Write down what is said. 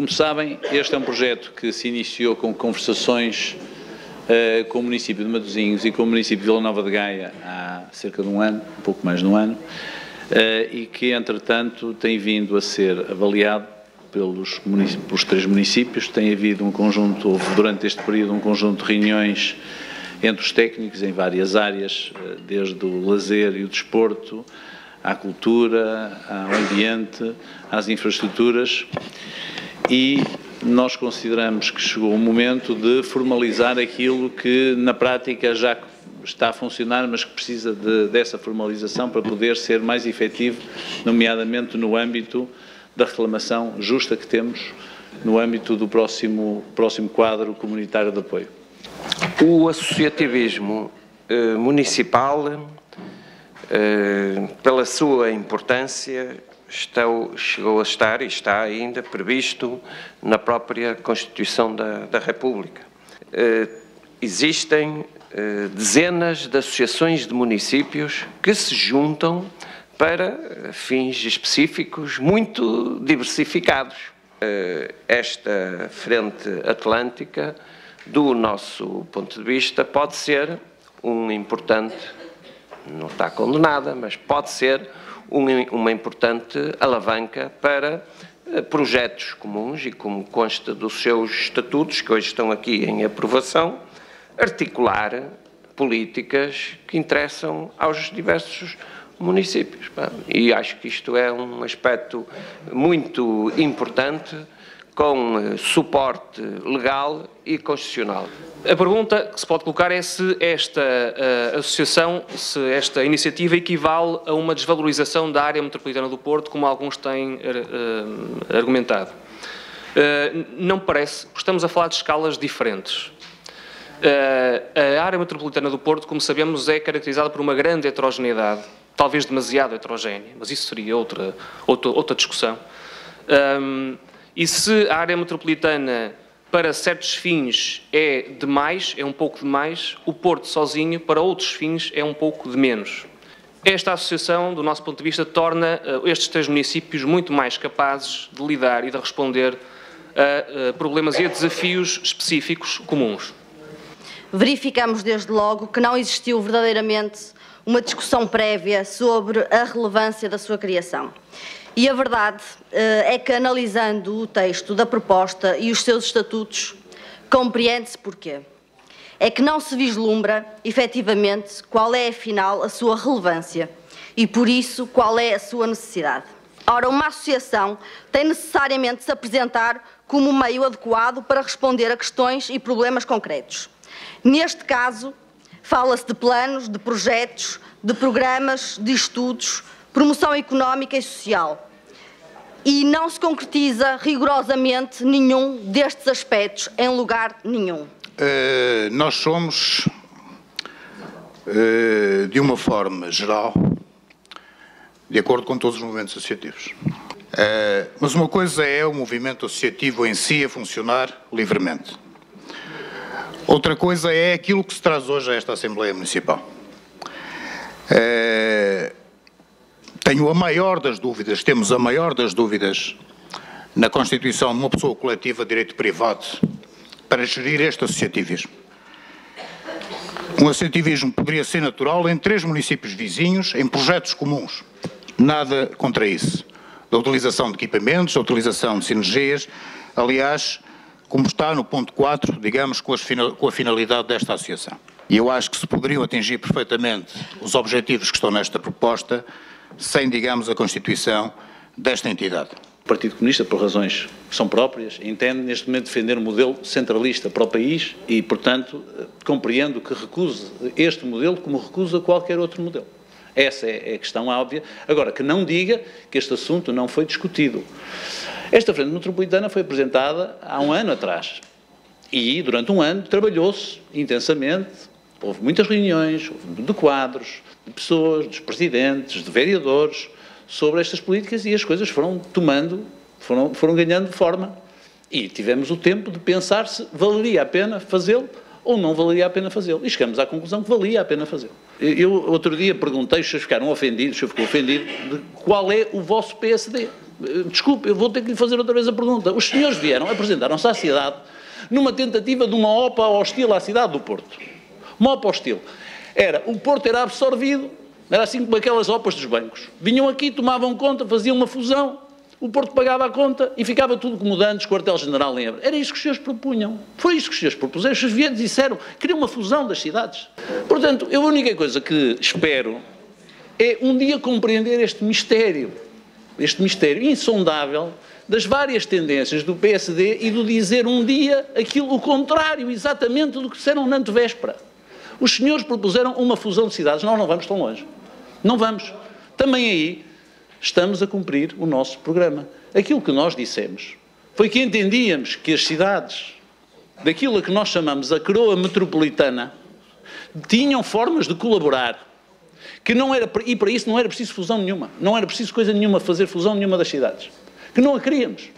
Como sabem, este é um projeto que se iniciou com conversações com o município de Matosinhos e com o município de Vila Nova de Gaia há cerca de um ano, um pouco mais de um ano, e que, entretanto, tem vindo a ser avaliado pelos três municípios. Tem havido houve durante este período um conjunto de reuniões entre os técnicos em várias áreas, desde o lazer e o desporto, à cultura, ao ambiente, às infraestruturas, e nós consideramos que chegou o momento de formalizar aquilo que na prática já está a funcionar, mas que precisa dessa formalização para poder ser mais efetivo, nomeadamente no âmbito da reclamação justa que temos no âmbito do próximo quadro comunitário de apoio. O associativismo municipal, pela sua importância, chegou a estar e está ainda previsto na própria Constituição da República. Existem dezenas de associações de municípios que se juntam para fins específicos muito diversificados. Esta frente atlântica, do nosso ponto de vista, pode ser um importante, não está condenada, mas pode ser uma importante alavanca para projetos comuns e, como consta dos seus estatutos, que hoje estão aqui em aprovação, articular políticas que interessam aos diversos municípios. E acho que isto é um aspecto muito importante, com suporte legal e constitucional. A pergunta que se pode colocar é se esta associação, se esta iniciativa equivale a uma desvalorização da área metropolitana do Porto, como alguns têm argumentado. Não parece, porque estamos a falar de escalas diferentes. A área metropolitana do Porto, como sabemos, é caracterizada por uma grande heterogeneidade, talvez demasiado heterogénea, mas isso seria outra discussão. E se a área metropolitana para certos fins é demais, é um pouco demais, o Porto sozinho para outros fins é um pouco de menos. Esta associação, do nosso ponto de vista, torna estes três municípios muito mais capazes de lidar e de responder a problemas e a desafios específicos comuns. Verificamos desde logo que não existiu verdadeiramente uma discussão prévia sobre a relevância da sua criação. E a verdade é que, analisando o texto da proposta e os seus estatutos, compreende-se porquê. É que não se vislumbra, efetivamente, qual é, afinal, a sua relevância e, por isso, qual é a sua necessidade. Ora, uma associação tem necessariamente de se apresentar como um meio adequado para responder a questões e problemas concretos. Neste caso, fala-se de planos, de projetos, de programas, de estudos, promoção económica e social. E não se concretiza rigorosamente nenhum destes aspectos em lugar nenhum. Nós somos, de uma forma geral, de acordo com todos os movimentos associativos. Mas uma coisa é o movimento associativo em si a funcionar livremente. Outra coisa é aquilo que se traz hoje a esta Assembleia Municipal. Temos a maior das dúvidas na constituição de uma pessoa coletiva de direito privado para gerir este associativismo. Um associativismo poderia ser natural em 3 municípios vizinhos, em projetos comuns. Nada contra isso. Da utilização de equipamentos, da utilização de sinergias, aliás, como está no ponto 4, digamos, com a finalidade desta associação. E eu acho que se poderiam atingir perfeitamente os objetivos que estão nesta proposta sem, digamos, a constituição desta entidade. O Partido Comunista, por razões que são próprias, entende neste momento defender um modelo centralista para o país e, portanto, compreendo que recusa este modelo como recusa qualquer outro modelo. Essa é a questão óbvia. Agora, que não diga que este assunto não foi discutido. Esta Frente Metropolitana foi apresentada há um ano atrás e, durante um ano, trabalhou-se intensamente. Houve muitas reuniões, houve de quadros, de pessoas, dos presidentes, de vereadores, sobre estas políticas e as coisas foram foram ganhando forma. E tivemos o tempo de pensar se valeria a pena fazê-lo ou não valeria a pena fazê-lo. E chegamos à conclusão que valia a pena fazê-lo. Eu, outro dia, perguntei, os senhores ficaram ofendidos, o senhor ficou ofendido, de qual é o vosso PSD. Desculpe, eu vou ter que lhe fazer outra vez a pergunta. Os senhores apresentaram-se à cidade numa tentativa de uma OPA hostil à cidade do Porto. Uma OPA hostil. O Porto era absorvido, era assim como aquelas OPAs dos bancos. Vinham aqui, tomavam conta, faziam uma fusão, o Porto pagava a conta e ficava tudo como antes, quartel-general em Évora. Era isso que os senhores propunham. Foi isso que os senhores propuseram. Os senhores vieram e disseram que queriam uma fusão das cidades. Portanto, a única coisa que espero é um dia compreender este mistério insondável das várias tendências do PSD e do dizer um dia o contrário exatamente do que disseram na antevéspera. Os senhores propuseram uma fusão de cidades. Nós não vamos tão longe. Não vamos. Também aí estamos a cumprir o nosso programa. Aquilo que nós dissemos foi que entendíamos que as cidades, daquilo a que nós chamamos a coroa metropolitana, tinham formas de colaborar, e para isso não era preciso fusão nenhuma, não era preciso coisa nenhuma, fazer fusão nenhuma das cidades, que não a queríamos.